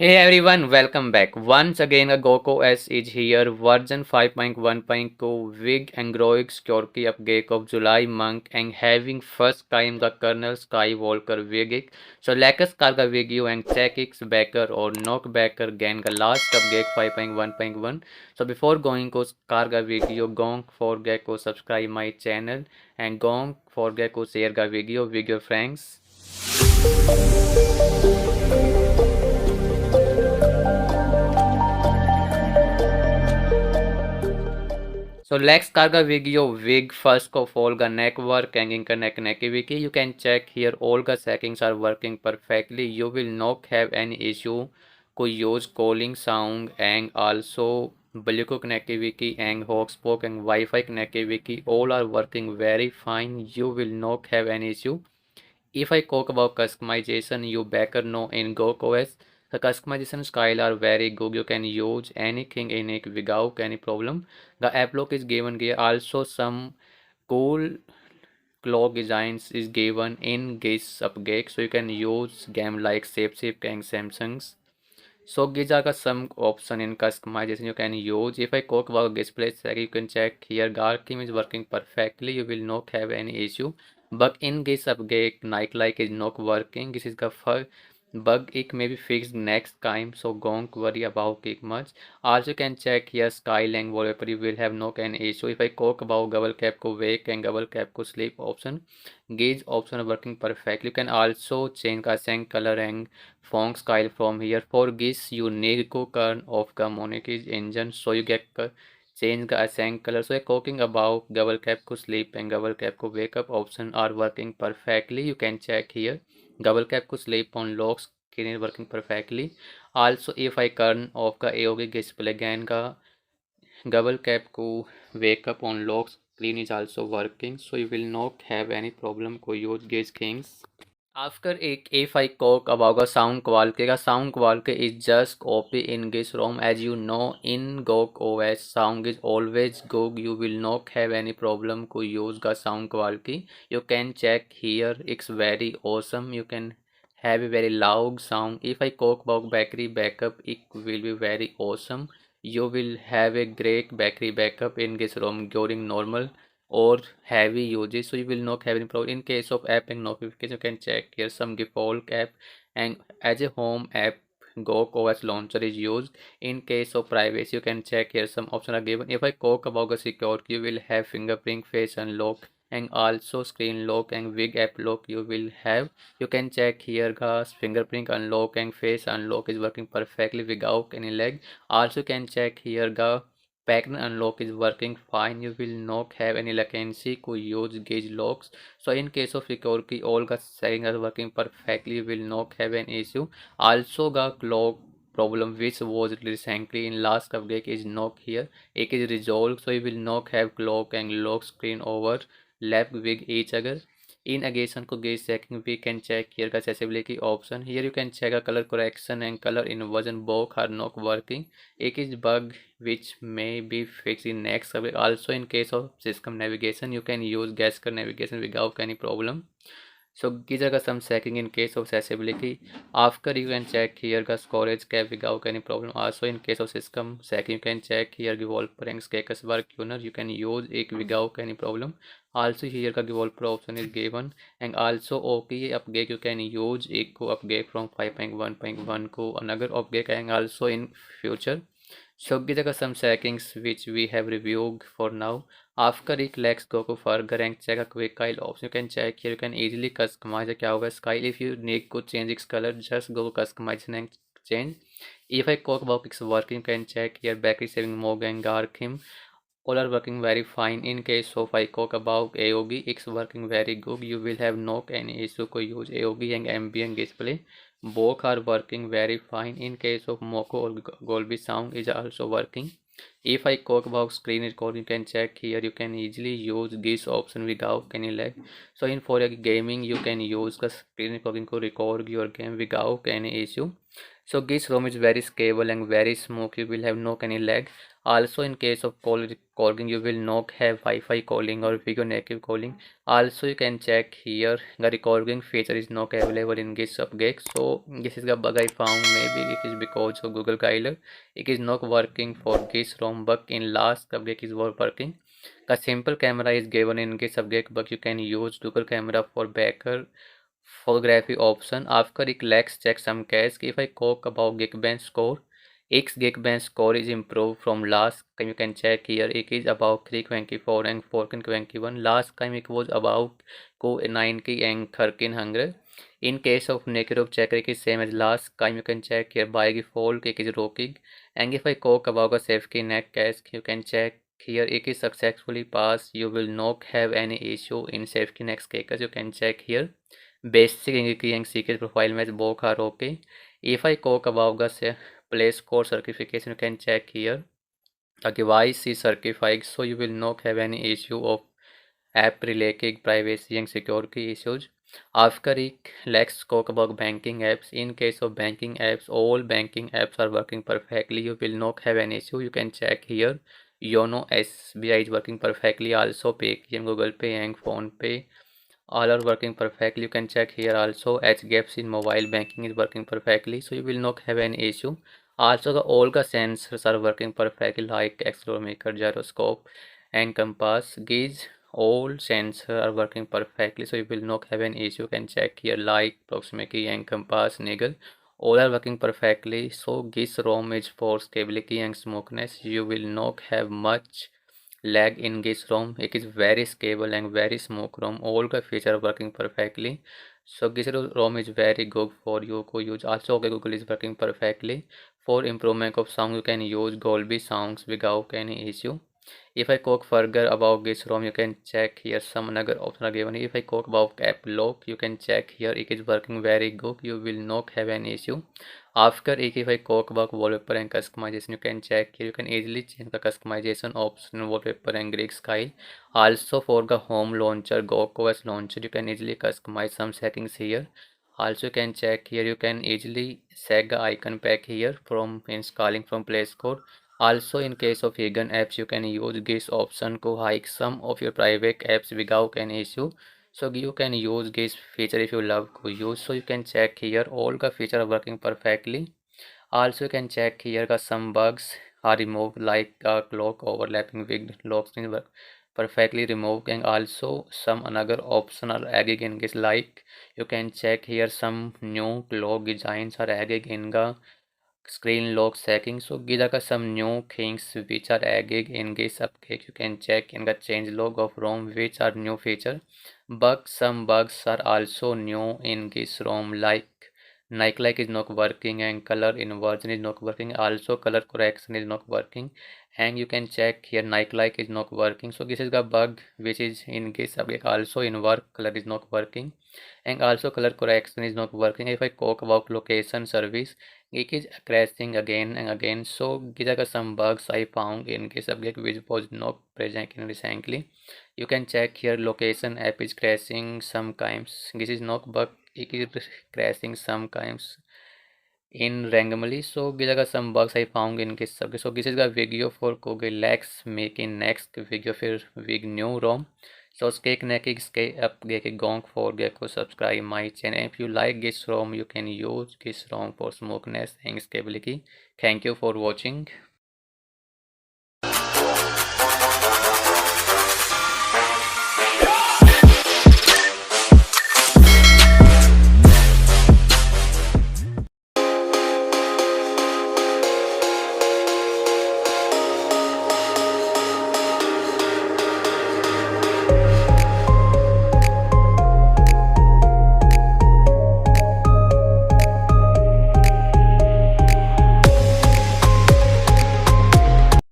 Hey everyone, welcome back. Once again, a GoCoS is here, version 5.1.2 Wig and growing security update of July month and having first time the kernel Skywalker Wig. So let's carga video and check it's backer or not backer again the last update 5.1.1. So before going to carga video, don't forget to subscribe my channel and don't forget to share the video with your friends. So let's start the video with first of all the network and internet connectivity. You can check here all the settings are working perfectly. You will not have any issue to use calling sound and also Bluetooth connectivity and hotspot and Wi-Fi connectivity all are working very fine. You will not have any issue. If I talk about customization, you better know in GoCOS, the customization style are very good. You can use anything in it without any problem. The app lock is given here. Also, some cool clock designs is given in this update, so you can use game like SafeShift and Samsung's. So these are some option in customization you can use. If I talk about display setting, you can check here. Dark theme is working perfectly. You will not have any issue. But in this update, night light is not working. This is the first bug. It may be fixed next time. So don't worry about it much. Also, you can check here Skyline wallpaper. You will have no any issue. If I talk about double cap ko wake and double cap ko sleep option, these option are working perfectly. You can also change the accent color and font style from here. For this you need to turn off the monitors engine so you get change the accent color. So talking about double cap to sleep and double cap to wake up option are working perfectly. You can check here double cap to sleep on lock screen is working perfectly. Also if I turn off the AOG display again the double cap to wake up on lock screen is also working, so you will not have any problem to use these things. After it, if I talk about the sound quality is just copy in this ROM. As you know, in GOG OS, sound is always good. You will not have any problem to use the sound quality. You can check here, it's very awesome. You can have a very loud sound. If I talk about battery backup, it will be very awesome. You will have a great battery backup in this ROM during normal or heavy uses, so you will not have any problem. In case of app and notification, you can check here some default app and as a home app GoCOS launcher is used. In case of privacy, you can check here some options are given. If I talk about the security, you will have fingerprint, face unlock and also screen lock and wig app lock you will have. You can check here the fingerprint unlock and face unlock is working perfectly without any lag. Also you can check here the pattern unlock is working fine. You will not have any latency to use gauge locks. So in case of security, all the settings are working perfectly. You will not have an issue. Also the clock problem which was recently in last update is not here. It is resolved, so you will not have clock and lock screen overlap with each other. In addition to gauge checking, we can check here the accessibility option. Here you can check a color correction and color inversion both are not working. It is bug which may be fixed in next update. Also in case of system navigation, you can use gesture navigation without any problem. So these are some checking in case of accessibility. After you can check here the storage cap without any problem. Also in case of system checking, you can check here the wallpaper and status bar tuner. You can use it without any problem. Also here the wallpaper option is given and also OK update you can use it to update from 5.1.1 to another update and also in future. So these are some settings which we have reviewed for now. After it, let's go to further and check a quick style option. You can check here, you can easily customize a Kyoga style. If you need to change its color, just go customization and change. If I talk about its working, you can check here battery saving mode and dark theme. All are working very fine. In case of I talk about AOG, it's working very good. You will have no any issue to use AOG and ambient display. Both are working very fine. In case of Moco or Dolby sound is also working. If I talk about screen recording, you can check here. You can easily use this option without any lag. So in for gaming, you can use the screen recording to record your game without any issue. So this ROM is very stable and very smooth. You will have no any lag. Also, in case of calling, you will not have Wi-Fi calling or video native calling. Also, you can check here the recording feature is not available in this update. So this is the bug I found. Maybe it is because of Google Kyler. It is not working for this ROM, but in last update is working. The simple camera is given in this update, but you can use Google camera for better photography option. After it let's check some cache. If I talk about Geekbench score, X Geekbench score is improved from last time. You can check here. It is about 324 and 421. Last time it was about 290 and 1300. In case of Nakerov checker, it is same as last time. You can check here by default it is rocking. And if I talk about a safety net cache, you can check here it is successfully passed. You will not have any issue in safety net caches. You can check here. Basic and secret profile match both are okay. If I talk about the Play Store certification, you can check here. The device is certified, so you will not have any issue of app related privacy and security issues. After it, let's talk about banking apps. In case of banking apps, all banking apps are working perfectly. You will not have any issue. You can check here. Yono SBI is working perfectly. Also Paytm, Google Pay and Phone Pay all are working perfectly. You can check here also HDFC in mobile banking is working perfectly, so you will not have any issue. Also all the sensors are working perfectly like accelerometer, gyroscope and compass. These all sensors are working perfectly, so you will not have any issue. You can check here like proximity and compass, niggle, all are working perfectly. So this ROM is for stability and smoothness. You will not have much lag in this ROM. It is very stable and very smooth ROM. All the features are working perfectly. So this ROM is very good for you to use. Also okay, Google is working perfectly. For improvement of sound, you can use Dolby sounds without any issue. If I talk further about this ROM, you can check here some another option are given. If I talk about app lock, you can check here it is working very good. You will not have any issue. After it, if I talk about wallpaper and customization, you can check here. You can easily change the customization option, wallpaper and grid style. Also for the home launcher, GoOS launcher, you can easily customize some settings here. Also you can check here. You can easily set the icon pack here from installing from Play Store. Also in case of hidden apps, you can use this option to hide some of your private apps without any issue. So you can use this feature if you love to use. So you can check here all the features are working perfectly. Also you can check here that some bugs are removed like clock overlapping with locks in work perfectly removed, and also some another option are added in this like you can check here some new clock designs are added in the screen lock settings. So these are some new things which are added in this update. You can check in the change log of ROM which are new feature, but some bugs are also new in this ROM like Nike is not working and color inversion is not working. Also color correction is not working, and you can check here Nike is not working. So this is the bug which is in this update. Also in work color is not working, and also color correction is not working. If I talk about location service, it is crashing again and again. So these are some bugs I found in this update which was not present in recently. You can check here location app is crashing sometimes. This is not bug, it is crashing sometimes in randomly. So these are some bugs I found in this subject. So this is the video for Google Lex making next video for with new ROM. So stay connected, stay updated, don't forget to subscribe my channel. If you like this ROM, you can use this ROM for smoothness and stability. Thank you for watching.